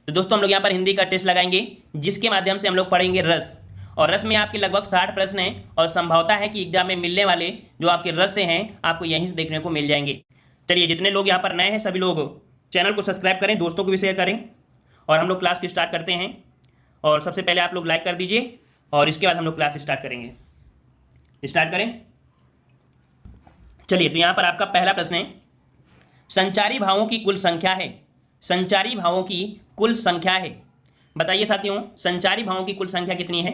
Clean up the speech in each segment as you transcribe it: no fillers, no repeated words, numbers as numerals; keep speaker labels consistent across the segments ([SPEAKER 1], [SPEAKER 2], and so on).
[SPEAKER 1] तो दोस्तों हम लोग यहाँ पर हिंदी का टेस्ट लगाएंगे, जिसके माध्यम से हम लोग पढ़ेंगे रस। और रस में आपके लगभग 60 प्रश्न हैं और संभावना है कि एग्जाम में मिलने वाले जो आपके रस से हैं आपको यहीं से देखने को मिल जाएंगे। चलिए, जितने लोग यहाँ पर नए हैं सभी लोग चैनल को सब्सक्राइब करें, दोस्तों को भी शेयर करें और हम लोग क्लास को स्टार्ट करते हैं। और सबसे पहले आप लोग लाइक कर दीजिए और इसके बाद हम लोग क्लास स्टार्ट करेंगे। स्टार्ट करें। चलिए, तो यहाँ पर आपका पहला प्रश्न है, संचारी भावों की कुल संख्या है। संचारी भावों की कुल संख्या है, बताइए साथियों, संचारी भावों की कुल संख्या कितनी है?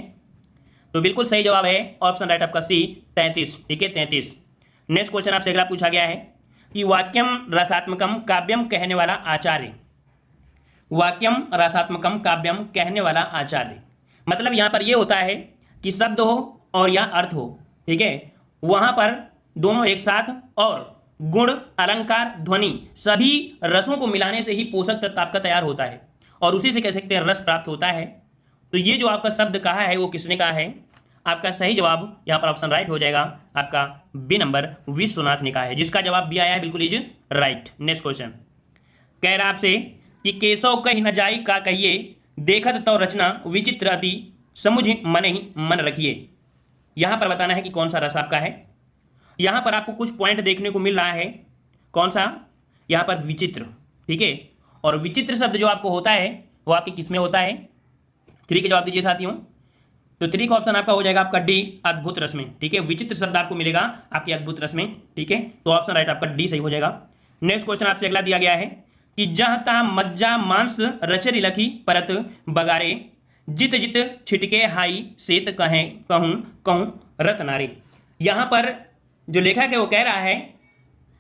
[SPEAKER 1] तो बिल्कुल सही जवाब है ऑप्शन राइट आपका सी, 33। ठीक है, 33। नेक्स्ट क्वेश्चन आपसे अगला पूछा गया है कि वाक्यम रसात्मकम काव्यम कहने वाला आचार्य। वाक्यम रसात्मकम काव्यम कहने वाला आचार्य, मतलब यहां पर यह होता है कि शब्द हो और या अर्थ हो, ठीक है, वहां पर दोनों एक साथ और गुण, अलंकार, ध्वनि सभी रसों को मिलाने से ही पोषक तत्व आपका तैयार होता है और उसी से कह सकते हैं रस प्राप्त होता है। तो ये जो आपका शब्द कहा है वो किसने कहा है? आपका सही जवाब यहाँ पर ऑप्शन राइट हो जाएगा आपका बी नंबर, विश्वनाथ ने कहा है, जिसका जवाब बी आया है बिल्कुल इज राइट। नेक्स्ट क्वेश्चन कह रहा आपसे कि केशव कही न जाई का कहिए, देखत तो रचना विचित्र अति, समुझ मन ही मन रखिए। यहां पर बताना है कि कौन सा रस आपका है। यहां पर आपको कुछ पॉइंट देखने को मिल रहा है, कौन सा? यहां पर विचित्र, ठीक है, और विचित्र शब्द जो आपको होता है वो आपके किस में होता है? 3 के जवाब दीजिए साथियों। तो 3 का ऑप्शन आपका हो जाएगा आपका डी, अद्भुत रस में। ठीक है, विचित्र शब्द आपको मिलेगा आपके अद्भुत रस में। ठीक है, तो ऑप्शन राइट आपका डी सही हो जाएगा। नेक्स्ट क्वेश्चन आपसे अगला दिया गया है कि जहाँ तहाँ मज्जा मांस रचरी लखी परत बगारे, जित जित छिटके हाई सेत कहें कहूँ कहूँ रत नारे। यहाँ पर जो लेखक है वो कह रहा है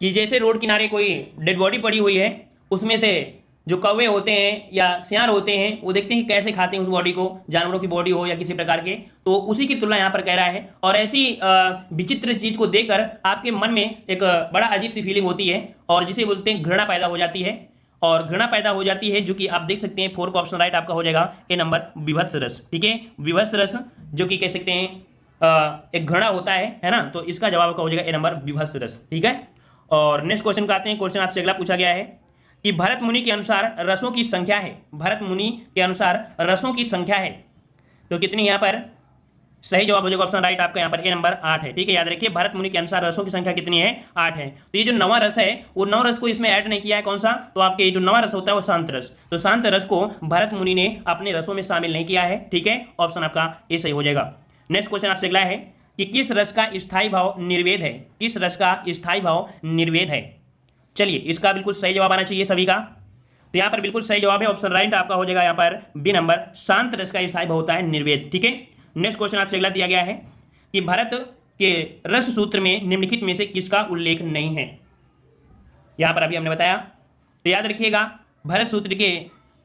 [SPEAKER 1] कि जैसे रोड किनारे कोई डेड बॉडी पड़ी हुई है, उसमें से जो कौवे होते हैं या सियार होते हैं वो देखते हैं कि कैसे खाते हैं उस बॉडी को, जानवरों की बॉडी हो या किसी प्रकार के, तो उसी की तुलना यहाँ पर कह रहा है। और ऐसी विचित्र चीज को देखकर आपके मन में एक बड़ा अजीब सी फीलिंग होती है और जिसे बोलते हैं घृणा पैदा हो जाती है। और घृणा पैदा हो जाती है जो कि आप देख सकते हैं 4 का ऑप्शन राइट आपका हो जाएगा ए नंबर, विभत्स रस। ठीक है, विभत्स रस जो कि कह सकते हैं एक घृणा होता है ना, तो इसका जवाब आपका हो जाएगा ए नंबर, विभत्स रस। ठीक है, और नेक्स्ट क्वेश्चन का आते हैं। क्वेश्चन आपसे अगला पूछा गया है कि भरत मुनि के अनुसार रसों की संख्या है। भरत मुनि के अनुसार रसों की संख्या है तो कितनी? यहाँ पर सही जवाब हो जाएगा ऑप्शन राइट आपका यहाँ पर ए नंबर 8 है। ठीक है, याद रखिए भरत मुनि के अनुसार रसों की संख्या कितनी है? 8 है। तो ये जो 9वां रस है वो 9 रस को इसमें ऐड नहीं किया है, कौन सा? तो आपके जो 9वां रस होता है वो शांत रस, तो शांत रस को भरत मुनि ने अपने रसों में शामिल नहीं किया है। ठीक है, ऑप्शन आपका ए सही हो जाएगा। नेक्स्ट क्वेश्चन आपसे अगला है कि किस रस का स्थायी भाव निर्वेद है? किस रस का स्थायी भाव निर्वेद है? चलिए, इसका बिल्कुल सही जवाब आना चाहिए सभी का। तो यहाँ पर बिल्कुल सही जवाब है ऑप्शन राइट आपका हो जाएगा यहाँ पर बी नंबर, शांत रस का स्थायी भाव होता है निर्वेद। ठीक है, नेक्स्ट क्वेश्चन आपसे अगला दिया गया है कि भारत के रस सूत्र में निम्नलिखित में से किसका उल्लेख नहीं है? यहाँ पर अभी हमने बताया, तो याद रखिएगा भरत सूत्र के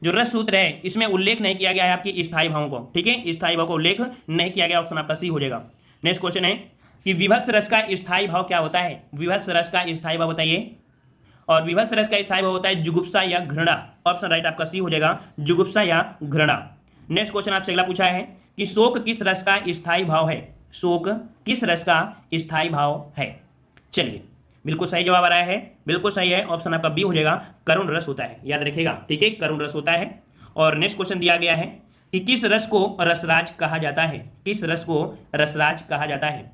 [SPEAKER 1] जो रस सूत्र है इसमें उल्लेख नहीं किया गया है आपके स्थायी भावों को। ठीक है, स्थायी भाव को उल्लेख नहीं किया गया, ऑप्शन आपका सी हो जाएगा। नेक्स्ट क्वेश्चन है कि विभत्स रस का स्थायी भाव क्या होता है? विभत्स रस का स्थायी भाव बताइए। और विभत्स रस का स्थायी भाव होता है जुगुप्सा या घृणा, ऑप्शन राइट आपका सी हो जाएगा, जुगुप्सा या घृणा। नेक्स्ट क्वेश्चन आपसे अगला पूछा है कि शोक किस रस का स्थायी भाव है? शोक किस रस का स्थायी भाव है? चलिए, बिल्कुल सही जवाब आ रहा है, बिल्कुल सही है, ऑप्शन आपका बी हो जाएगा, करुण रस होता है, याद रखिएगा। ठीक है, करुण रस होता है। और नेक्स्ट क्वेश्चन दिया गया है कि किस रस को रसराज कहा जाता है? किस रस को रसराज कहा जाता है?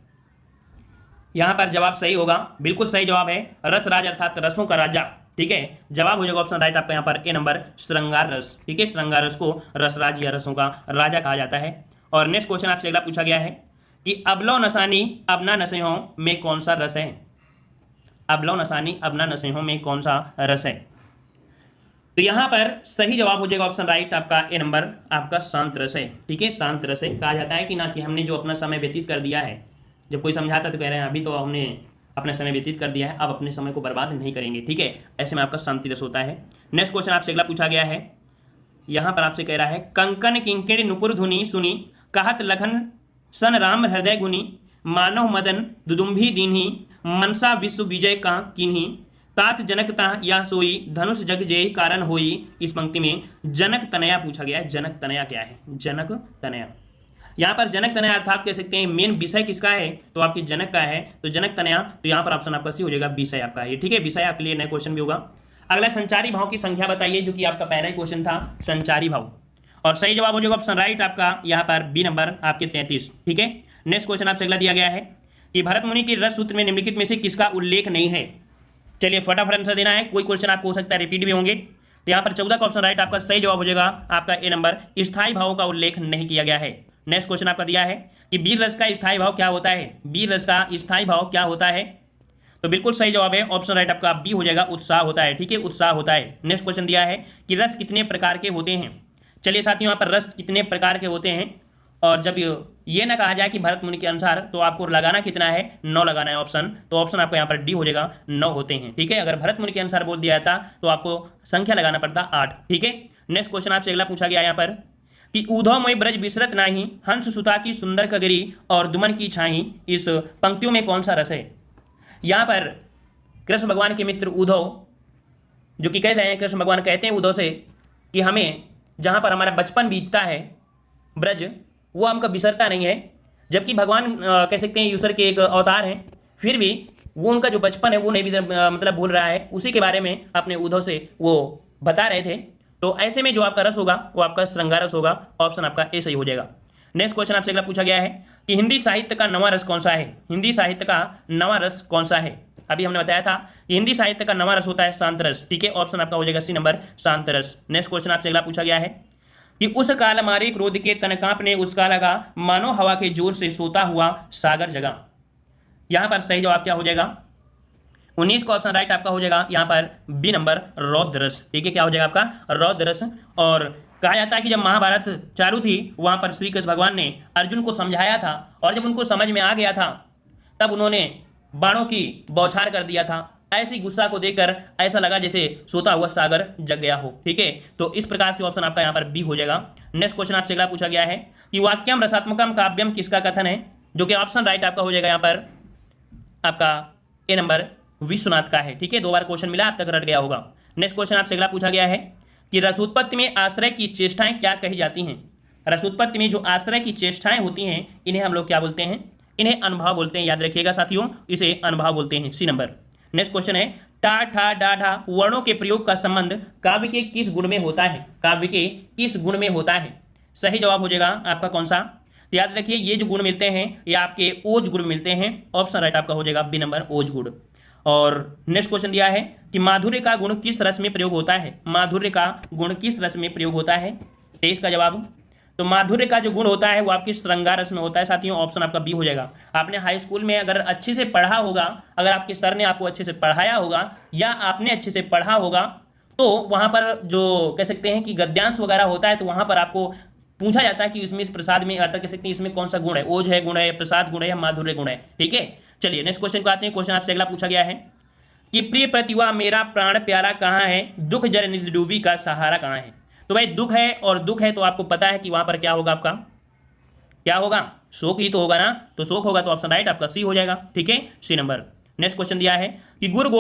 [SPEAKER 1] यहां पर जवाब सही होगा, बिल्कुल सही जवाब है, रसराज अर्थात रसों का राजा। ठीक है, जवाब हो जाएगा ऑप्शन राइट आपका यहाँ पर ए नंबर, श्रृंगार रस। ठीक है, श्रृंगार रस को रसराज या रसों का राजा कहा जाता है। और नेक्स्ट क्वेश्चन आपसे अगला पूछा गया है कि अबलो नसानी अबना नसेहों में कौन सा रस है? अबलो नसानी अबना नसेहों में कौन सा रस है? तो यहां पर सही जवाब हो जाएगा ऑप्शन राइट आपका ए नंबर, आपका शांत रस है। ठीक है, शांत रस है कहा जाता है कि ना कि हमने जो अपना समय व्यतीत कर दिया है, जब कोई समझाता तो कह रहे हैं अभी तो हमने अपना समय व्यतीत कर दिया है, अब अपने समय को बर्बाद नहीं करेंगे। ठीक है, ऐसे में आपका शांति रस होता है। नेक्स्ट क्वेश्चन आपसे अगला पूछा गया है, यहां पर आपसे कह रहा है कंकन किंकिणी नुपुर धुनी सुनी, कहत लखन सन राम हृदय गुनी, मानव मदन दुदुम्भी दीन्ही, मनसा विश्व विजय का किन्ही, तात जनक ता या सोई, धनुष जग जय कारण होई। इस पंक्ति में जनक तनया पूछा गया है। जनक तनया क्या है? जनक तनया, यहाँ पर जनक तनया अर्थात कह सकते हैं मेन विषय किसका है? तो आपकी जनक का है, तो जनक तनया, तो यहाँ पर ऑप्शन आपका सी हो जाएगा, विषय आपका है। ठीक है, विषय आपके लिए नया क्वेश्चन भी होगा। अगला संचारी भाव की संख्या बताइए, जो कि आपका पहला ही क्वेश्चन था, संचारी भाव। और सही जवाब हो जाएगा ऑप्शन राइट आपका यहाँ पर बी नंबर आपके 33। ठीक है, नेक्स्ट क्वेश्चन आपसे अगला दिया गया है कि भरत मुनि के रस सूत्र में निम्नलिखित में से किसका उल्लेख नहीं है। चलिए फटाफट आंसर देना है, कोई क्वेश्चन आपको हो सकता है रिपीट भी होंगे। तो यहाँ पर 14 का ऑप्शन राइट आपका सही जवाब हो जाएगा आपका ए नंबर, स्थायी भावों का उल्लेख नहीं किया गया है। नेक्स्ट क्वेश्चन आपका दिया है कि वीर रस का स्थायी भाव क्या होता है, वीर रस का स्थायी भाव क्या होता है। तो बिल्कुल सही जवाब है ऑप्शन राइट आपका बी हो जाएगा, उत्साह होता है। ठीक है, उत्साह होता है। नेक्स्ट क्वेश्चन दिया है कि रस कितने प्रकार के होते हैं। चलिए साथियों, यहाँ पर रस कितने प्रकार के होते हैं, और जब ये ना कहा जाए कि भरत मुनि के अनुसार, तो आपको लगाना कितना है, 9 लगाना है ऑप्शन। तो ऑप्शन आपका यहाँ पर डी हो जाएगा, 9 होते हैं। ठीक है, अगर भरत मुनि के अनुसार बोल दिया जाता तो आपको संख्या लगाना पड़ता 8। ठीक है, नेक्स्ट क्वेश्चन आपसे अगला पूछा गया यहाँ पर कि ऊधव मोय ब्रज बिसरत नाही, हंस सुता की सुंदर कगरी और दुमन की छाई, इस पंक्तियों में कौन सा रस है। यहाँ पर कृष्ण भगवान के मित्र उद्धव जो कि कह रहे हैं, कृष्ण भगवान कहते हैं उद्धव से कि हमें जहाँ पर हमारा बचपन बीतता है ब्रज, वो हमका बिसरता नहीं है। जबकि भगवान कह सकते हैं ईश्वर के एक अवतार हैं, फिर भी वो उनका जो बचपन है वो नहीं मतलब भूल रहा है। उसी के बारे में अपने उद्धव से वो बता रहे थे। तो ऐसे में जो आपका रस होगा वो आपका श्रृंगार रस होगा। ऑप्शन आपका ए सही हो जाएगा। नेक्स्ट क्वेश्चन आपसे अगला पूछा गया है कि हिंदी साहित्य का नवा रस कौन सा है। हिंदी साहित्य का नवा रस कौन सा है। अभी हमने बताया था कि हिंदी साहित्य का नवा रस होता है शांत रस। ठीक है, ऑप्शन आपका हो जाएगा सी नंबर, शांत रस। नेक्स्ट क्वेश्चन आपसे अगला पूछा गया है कि उस काल मारे क्रोध के तन कांपने, उसका लगा मानो हवा के जोर से सोता हुआ सागर जगा। यहां पर सही जवाब क्या हो जाएगा, 19 का ऑप्शन राइट आपका हो जाएगा यहाँ पर बी नंबर, रौद्र रस। ठीक है, क्या हो जाएगा आपका, रौद्र रस। और कहा जाता है कि जब महाभारत चालू थी वहां पर श्री कृष्ण भगवान ने अर्जुन को समझाया था, और जब उनको समझ में आ गया था तब उन्होंने बाणों की बौछार कर दिया था। ऐसी गुस्सा को देखकर ऐसा लगा जैसे सोता हुआ सागर जग गया हो। ठीक है, तो इस प्रकार से ऑप्शन आपका यहाँ पर बी हो जाएगा। नेक्स्ट क्वेश्चन आपसे अगला पूछा गया है कि वाक्यम रसात्मकम काव्यम किसका कथन है, जो कि ऑप्शन राइट आपका हो जाएगा यहाँ पर आपका ए नंबर, विश्वनाथ का है। ठीक है, 2 बार क्वेश्चन मिला, अब तक रट गया होगा। नेक्स्ट क्वेश्चन आपसे अगला पूछा गया है कि रसोत्पत्ति में आश्रय की चेष्टाएं क्या कही जाती हैं। रसोत्पत्ति में जो आश्रय की चेष्टाएं होती हैं इन्हें हम लोग क्या बोलते हैं, इन्हें अनुभव बोलते हैं। याद रखिएगा साथियों, इसे अनुभव बोलते हैं, सी नंबर। नेक्स्ट क्वेश्चन है टा ठा डा ढा वर्णों के प्रयोग का संबंध काव्य के किस गुण में होता है। काव्य के किस गुण में होता है। सही जवाब हो जाएगा आपका कौन सा, तो याद रखिए ये जो गुण मिलते हैं ये आपके ओज गुण मिलते हैं। ऑप्शन राइट आपका हो जाएगा बी नंबर, ओज गुण। और नेक्स्ट क्वेश्चन दिया है कि माधुर्य का गुण किस रस में प्रयोग होता है। माधुर्य का गुण किस रस में प्रयोग होता है, 23 का जवाब। तो माधुर्य का जो गुण होता है वो आपके श्रृंगार रस में होता है साथियों। ऑप्शन आपका बी हो जाएगा। आपने हाई स्कूल में अगर अच्छे से पढ़ा होगा, अगर आपके सर ने आपको अच्छे से पढ़ाया होगा या आपने अच्छे से पढ़ा होगा, तो वहाँ पर जो कह सकते हैं कि गद्यांश वगैरह होता है, तो वहाँ पर आपको पूछा जाता है कि इसमें इस प्रसाद में अर्थात कह सकते हैं इसमें कौन सा गुण है, ओज है गुण है, प्रसाद गुण है या माधुर्य गुण है। ठीक है, चलिए नेक्स्ट क्वेश्चन को आते हैं। क्वेश्चन आपसे अगला पूछा गया है कि प्रिय प्रतिभा मेरा प्राण प्यारा कहाँ है, दुख जल निधि डूबी का सहारा कहाँ है। तो भाई दुख है और दुख है तो आपको पता है कि वहां पर क्या होगा, आपका क्या होगा, शोक ही तो होगा ना। तो शोक होगा तो ऑप्शन राइट आपका सी हो जाएगा। ठीक है, सी नंबर। नेक्स्ट क्वेश्चन दिया है कि गुरु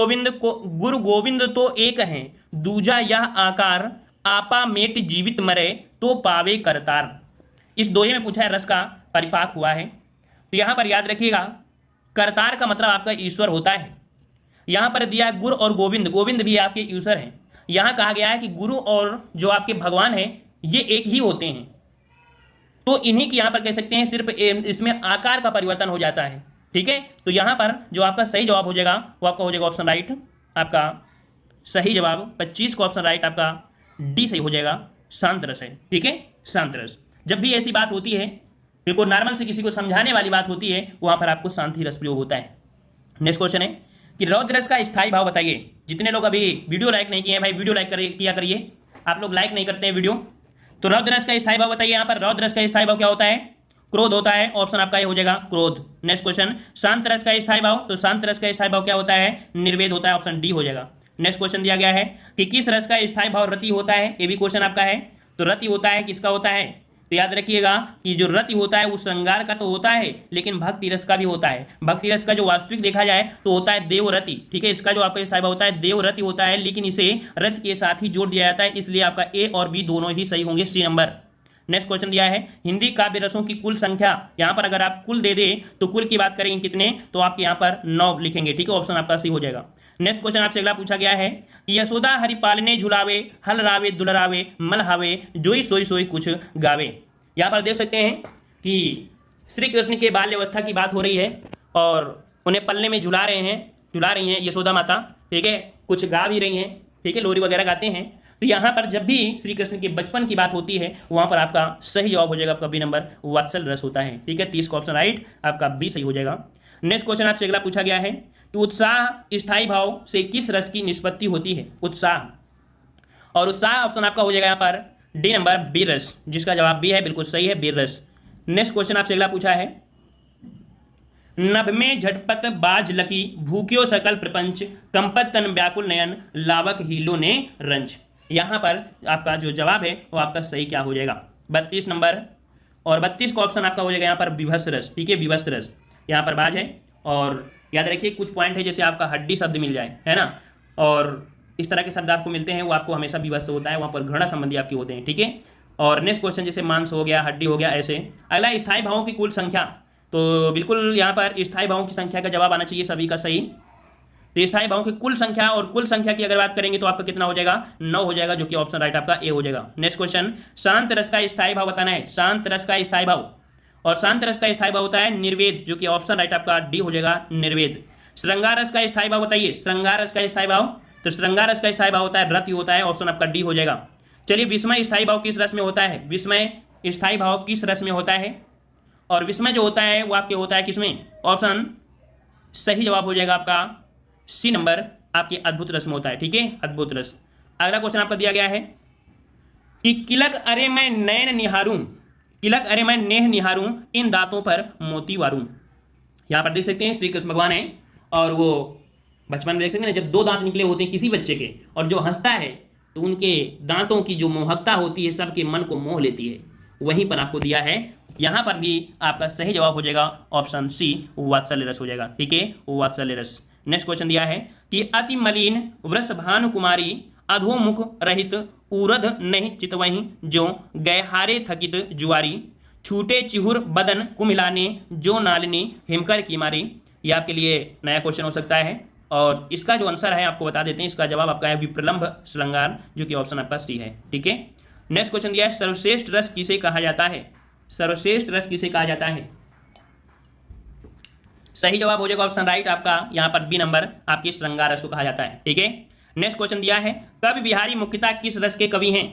[SPEAKER 1] गोविंद तो एक है, दूजा यह आकार, आपा मेट जीवित मरे तो पावे करतार। इस दोहे में पूछा है रस का परिपाक हुआ है। तो यहां पर याद रखिएगा करतार का मतलब आपका ईश्वर होता है। यहां पर दिया गुरु और गोविंद, गोविंद भी आपके ईश्वर हैं। यहां कहा गया है कि गुरु और जो आपके भगवान हैं ये एक ही होते हैं। तो इन्हीं की यहां पर कह सकते हैं सिर्फ इसमें आकार का परिवर्तन हो जाता है। ठीक है, तो यहां पर जो आपका सही जवाब हो जाएगा वो आपका हो जाएगा ऑप्शन राइट आपका सही जवाब 25 को ऑप्शन राइट आपका डी सही हो जाएगा, शांत रस है। ठीक है, शांत रस। जब भी ऐसी बात होती है, बिल्कुल नॉर्मल से किसी को समझाने वाली बात होती है, वहां पर आपको शांति रस प्रयोग होता है। नेक्स्ट क्वेश्चन है कि रौद्र रस का स्थायी भाव बताइए। जितने लोग अभी वीडियो लाइक नहीं किए हैं भाई, वीडियो लाइक किया करिए। आप लोग लाइक नहीं करते हैं वीडियो। तो रौद्र रस का स्थायी भाव बताइए। यहाँ पर रौद्र रस का स्थायी भाव क्या होता है, क्रोध होता है। ऑप्शन आपका ये हो जाएगा क्रोध। नेक्स्ट क्वेश्चन शांत रस का स्थायी भाव, तो शांत रस का स्थायी भाव क्या होता है, निर्वेद होता है। ऑप्शन डी हो जाएगा। नेक्स्ट क्वेश्चन दिया गया है कि किस रस का स्थायी भाव रति होता है, ये भी क्वेश्चन आपका है। तो रति होता है किसका होता है, तो याद रखिएगा कि जो रति होता है वो श्रृंगार का तो होता है, लेकिन भक्ति रस का भी होता है। भक्ति रस का जो वास्तविक देखा जाए तो होता है देवरति। ठीक है, इसका जो आपका स्थायी भाव होता है देवरति होता है, लेकिन इसे रति के साथ ही जोड़ दिया जाता है, इसलिए आपका ए और बी दोनों ही सही होंगे, सी नंबर। नेक्स्ट क्वेश्चन दिया है हिंदी काव्य रसों की कुल संख्या, यहाँ पर अगर आप कुल दे दे तो कुल की बात करेंगे कितने, तो आप यहाँ पर 9 लिखेंगे, ठीक है, ऑप्शन आपका सी हो जाएगा। नेक्स्ट क्वेश्चन आपसे अगला पूछा गया है कि यशोदा हरिपालने झुलावे हल रावे दुलरावे मलहावे जोई सोई सोई कुछ गावे। यहाँ पर देख सकते हैं कि श्री कृष्ण के बाल्यावस्था की बात हो रही है और उन्हें पलने में झुला रही हैं यशोदा माता, ठीक है, कुछ गा भी रही हैं, ठीक है, लोरी वगैरह गाते हैं। तो यहाँ पर जब भी श्री कृष्ण के बचपन की बात होती है वहाँ पर आपका सही जवाब हो जाएगा आपका बी नंबर वात्सल रस होता है, ठीक है, 30 का ऑप्शन राइट आपका बी सही हो जाएगा। नेक्स्ट क्वेश्चन आपसे अगला पूछा गया है कि उत्साह स्थायी भाव से किस रस की निष्पत्ति होती है, उत्साह, और उत्साह ऑप्शन आपका हो जाएगा यहाँ पर डी नंबर बी रस, जिसका जवाब बी है, बिल्कुल सही है, बी रस। नेक्स्ट क्वेश्चन आपसे अगला पूछा है नभ में झटपट बाज लकी भूख्यो सकल प्रपंच कंपत तन व्याकुल नयन लावक हीलो ने रंच। यहाँ पर आपका जो जवाब है वो आपका सही क्या हो जाएगा, 32 नंबर, और 32 का ऑप्शन आपका हो जाएगा यहाँ पर विभत्स रस, ठीक है, विभत्स रस यहाँ पर बाज है। और याद रखिए कुछ पॉइंट है जैसे आपका हड्डी शब्द मिल जाए, है ना, और इस तरह के शब्द आपको मिलते हैं वो आपको हमेशा विभत्स होता है, वहाँ पर घृणा संबंधी आपके होते हैं, ठीक है। और नेक्स्ट क्वेश्चन जैसे मांस हो गया, हड्डी हो गया, ऐसे। अगला स्थायी भावों की कुल संख्या, तो बिल्कुल यहाँ पर स्थायी भावों की संख्या का जवाब आना चाहिए सभी का सही। तो स्थायी भावों की कुल संख्या, और कुल संख्या की अगर बात करेंगे तो आपका कितना हो जाएगा, 9 हो जाएगा, जो कि ऑप्शन राइट आपका ए हो जाएगा। नेक्स्ट क्वेश्चन शांत रस का स्थायी भाव बताना है, शांत रस का स्थायी भाव, और शांत रस का स्थायी भाव होता है निर्वेद, जो कि ऑप्शन राइट आपका डी हो जाएगा, निर्वेद। श्रृंगार रस का स्थायी भाव बताइए, श्रृंगार रस का स्थायी भाव, तो श्रृंगार रस का स्थायी भाव होता है रति होता है, ऑप्शन आपका डी हो जाएगा। चलिए विस्मय स्थायी भाव किस रस में होता है, विस्मय स्थायी भाव किस रस में होता है, और विस्मय जो होता है वो आपके होता है किसमें, ऑप्शन सही जवाब हो जाएगा आपका सी नंबर, आपके अद्भुत रस में होता है, ठीक है, अद्भुत रस। अगला क्वेश्चन आपका दिया गया है कि किलक अरे मैं नैन निहारूं, किलक अरे मैं नेह निहारूं इन दांतों पर मोती वारूं। यहाँ पर देख सकते हैं श्री कृष्ण भगवान है और वो बचपन में देख सकते हैं ना, जब 2 दांत निकले होते हैं किसी बच्चे के, और जो हंसता है तो उनके दांतों की जो मोहकता होती है सबके मन को मोह लेती है, वहीं पर आपको दिया है। यहाँ पर भी आपका सही जवाब हो जाएगा ऑप्शन सी वात्सल्य रस हो जाएगा, ठीक है, वात्सल्य रस। नेक्स्ट क्वेश्चन दिया है कि अति मलिन वृष भानु कुमारी अधोमुख रहित उरध नहीं चितवहीं जो गैहारे थकित जुआरी छूटे चिहुर बदन कुमिलाने जो नालिनी हिमकर की मारी। ये आपके लिए नया क्वेश्चन हो सकता है, और इसका जो आंसर है आपको बता देते हैं, इसका जवाब आपका है विप्रलंभ श्रृंगार, जो कि ऑप्शन आपका सी है, ठीक है। नेक्स्ट क्वेश्चन दिया है सर्वश्रेष्ठ रस किसे कहा जाता है, सर्वश्रेष्ठ रस किसे कहा जाता है, सही जवाब हो जाएगा ऑप्शन राइट आपका यहाँ पर बी नंबर, आपकी श्रृंगार रस को कहा जाता है, ठीक है। नेक्स्ट क्वेश्चन दिया है कवि बिहारी मुख्यतः किस रस के कवि हैं,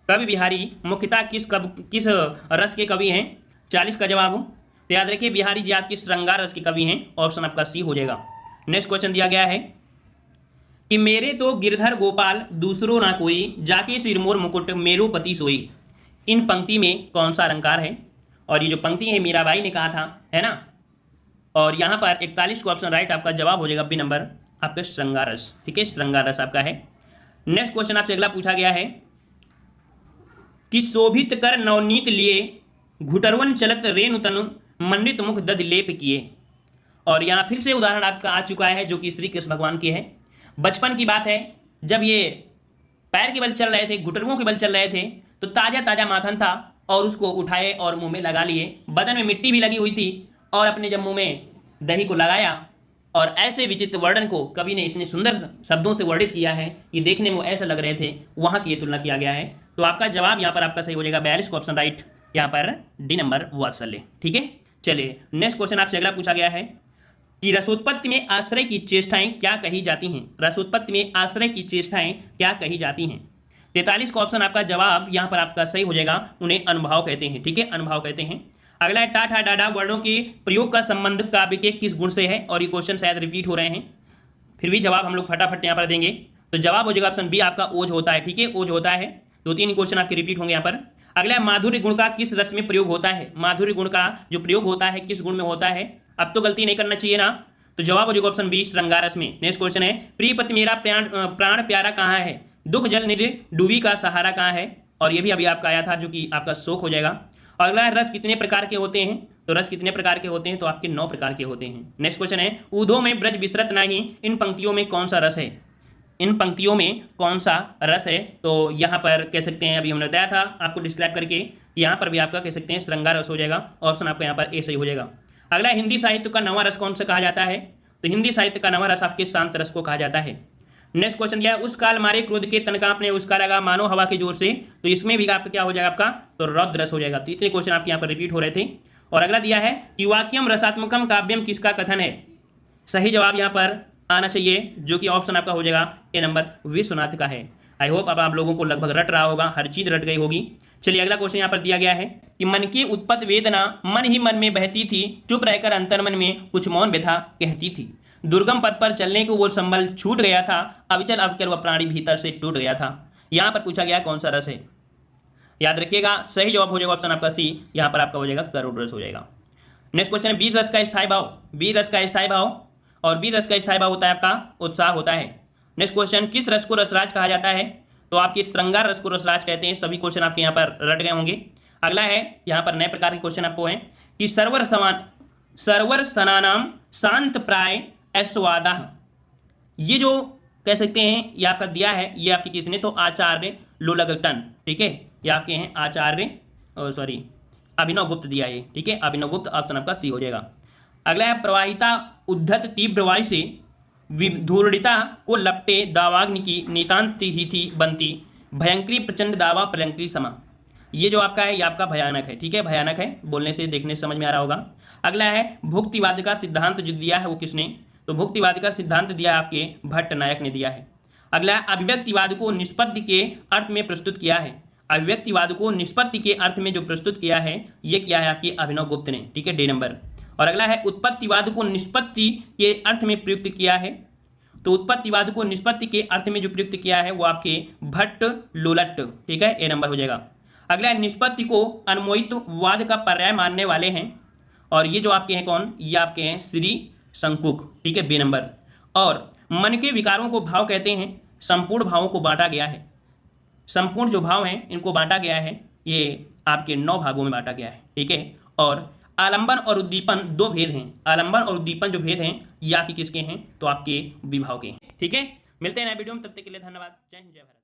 [SPEAKER 1] कवि बिहारी मुख्यतः किस रस के कवि हैं, 40 का जवाब हो, तो याद रखिए बिहारी जी आपकी श्रृंगार रस के कवि हैं, ऑप्शन आपका सी हो जाएगा। नेक्स्ट क्वेश्चन दिया गया है कि मेरे तो गिरधर गोपाल दूसरो ना कोई जाके सिरमोर मुकुट मेरो पति सोई, इन पंक्ति में कौन सा अलंकार है, और ये जो पंक्ति है मीराबाई ने कहा था, है ना, और यहाँ पर 41 को ऑप्शन राइट आपका जवाब हो जाएगा बी नंबर, आपका श्रृंगार रस, ठीक है, श्रृंगार रस आपका है। नेक्स्ट क्वेश्चन आपसे अगला पूछा गया है कि शोभित कर नवनीत लिए घुटरवन चलत रेणु तनु मंडित मुख दध लेप किए, और यहाँ फिर से उदाहरण आपका आ चुका है जो कि श्री कृष्ण भगवान की है। बचपन की बात है, जब ये पैर के बल चल रहे थे, घुटरुओं के बल चल रहे थे, तो ताज़ा ताज़ा माखन था और उसको उठाए और मुंह में लगा लिए, बदन में मिट्टी भी लगी हुई थी, और अपने जब मुंह में दही को लगाया, और ऐसे विचित्र वर्णन को कवि ने इतने सुंदर शब्दों से वर्णित किया है कि देखने में ऐसा लग रहे थे, वहाँ की ये तुलना किया गया है। तो आपका जवाब यहाँ पर आपका सही हो जाएगा 42 का ऑप्शन राइट, यहाँ पर डी नंबर वात्सल्य, ठीक है। चलिए नेक्स्ट क्वेश्चन आपसे अगला पूछा गया है कि रसोत्पत्ति में आश्रय की चेष्टाएं क्या कही जाती हैं, रसोत्पत्ति में आश्रय की चेष्टाएं क्या कही जाती हैं। 43 का ऑप्शन आपका जवाब यहाँ पर आपका सही हो जाएगा, उन्हें अनुभाव कहते हैं, ठीक है, अनुभाव कहते हैं। अगला है टाठा डाडा वर्णों के प्रयोग का संबंध काव्य के किस गुण से है, और ये क्वेश्चन शायद रिपीट हो रहे हैं, फिर भी जवाब हम लोग फटाफट यहाँ पर देंगे। तो जवाब हो जाएगा ऑप्शन बी आपका ओज होता है, ठीक है, ओज होता है। 2-3 क्वेश्चन आपके रिपीट होंगे यहाँ पर। अगला माधुर्य गुण का किस रस में प्रयोग होता है, माधुर्य गुण का जो प्रयोग होता है किस गुण में होता है, अब तो गलती नहीं करना चाहिए ना, तो जवाब हो जाएगा ऑप्शन बी श्रृंगार रस में। नेक्स्ट क्वेश्चन है प्रियपति मेरा प्राण प्यारा कहाँ है, दुख जल निधि डूबी का सहारा कहाँ है, और ये भी अभी आपका आया था जो कि आपका शोक हो जाएगा। अगला रस कितने प्रकार के होते हैं, तो रस कितने प्रकार के होते हैं, तो आपके 9 प्रकार के होते हैं। नेक्स्ट क्वेश्चन है ऊधो में ब्रज विसरत नहीं, इन पंक्तियों में कौन सा रस है, इन पंक्तियों में कौन सा रस है? तो यहाँ पर कह सकते हैं, अभी हमने बताया था आपको डिस्क्राइब करके, यहाँ पर भी आपका कह सकते हैं श्रृंगार रस हो जाएगा। ऑप्शन आपका यहाँ पर ए सही हो जाएगा। अगला, हिंदी साहित्य का नवा रस कौन सा कहा जाता है? तो हिंदी साहित्य का नवा रस आपके शांत रस को कहा जाता है। नेक्स्ट क्वेश्चन दिया है, उस काल मारे क्रोध के तन कांपने उसका लगा मानो हवा के जोर से। तो इसमें भी आपका क्या हो जाएगा आपका? तो रौद्र रस हो जाएगा। तो इतने क्वेश्चन आपके यहाँ पर रिपीट हो रहे थे। और अगला दिया है कि वाक्यम रसात्मकम काव्यम किसका कथन है? सही जवाब यहाँ पर आना चाहिए, जो कि ऑप्शन आपका हो जाएगा ए नंबर, विश्वनाथ का है। आई होप अब आप लोगों को लगभग रट रहा होगा, हर चीज रट गई होगी। चलिए अगला क्वेश्चन यहाँ पर दिया गया है कि मन की उत्पत्त वेदना मन ही मन में बहती थी, चुप रहकर अंतर्मन में कुछ मौन व्यथा कहती थी। दुर्गम पथ पर चलने को वो संबल छूट गया था, अविचल अवकर वह प्राणी भीतर से टूट गया था। यहाँ पर पूछा गया कौन सा रस है? याद रखिएगा, सही जवाब हो जाएगा ऑप्शन आपका सी, यहाँ पर आपका हो जाएगा करुण रस हो जाएगा। नेक्स्ट क्वेश्चन है, बीज रस का स्थायी भाव। बीज रस का स्थायी भाव, और बीज रस का स्थायी भाव होता है आपका उत्साह होता है। नेक्स्ट क्वेश्चन, किस रस को रसराज कहा जाता है? तो आपके श्रृंगार रस को रसराज कहते हैं। सभी क्वेश्चन आपके यहाँ पर रट गए होंगे। अगला है, यहाँ पर नए प्रकार के क्वेश्चन आपको है कि सर्वर सनानाम शांत प्राय ऐश्वादा। ये जो कह सकते हैं ये आपका दिया है, ये आपकी किसने? तो आचार्य लोलगटन, ठीक है, ये आपके हैं आचार्य अभिनव गुप्त दिया है, ठीक है, अभिनव गुप्त। ऑप्शन आपका सी हो जाएगा। अगला है, प्रवाहिता उद्धत तीव्र वायु से विधूर्णिता को लपटे दावाग्नि की नितांत ही थी बनती, भयंकरी प्रचंड दावा प्रलंकरी समा। ये जो आपका है ये आपका भयानक है, ठीक है, भयानक है, बोलने से देखने से समझ में आ रहा होगा। अगला है, भुक्तिवाद का सिद्धांत जो दिया है वो किसने? तो भुक्तिवाद का सिद्धांत दिया आपके भट्ट नायक ने दिया है। अगला, अभिव्यक्तिवाद को निष्पत्ति के अर्थ में प्रस्तुत किया है। अभिव्यक्तिवाद को निष्पत्ति के अर्थ में जो प्रस्तुत किया है ये किया है आपके अभिनव गुप्त ने, ठीक है, डी नंबर। और अगला है, उत्पत्तिवाद को निष्पत्ति के अर्थ में प्रयुक्त किया है। तो उत्पत्तिवाद को निष्पत्ति के अर्थ में जो प्रयुक्त किया है वो आपके भट्ट लोलट, ठीक है, ए नंबर हो जाएगा। अगला है, निष्पत्ति को अन्वयितवाद का पर्याय मानने वाले हैं, और ये जो आपके हैं कौन? ये आपके हैं श्री शंकुक, ठीक है, बी नंबर। और मन के विकारों को भाव कहते हैं। संपूर्ण भावों को बांटा गया है, संपूर्ण जो भाव हैं इनको बांटा गया है, ये आपके 9 भागों में बांटा गया है, ठीक है। और आलंबन और उद्दीपन 2 भेद हैं। आलंबन और उद्दीपन जो भेद हैं ये आपके किसके हैं? तो आपके विभाव के हैं, ठीक है। मिलते हैं नए वीडियो में, तब तक के लिए धन्यवाद। जय हिंद, जय भारत।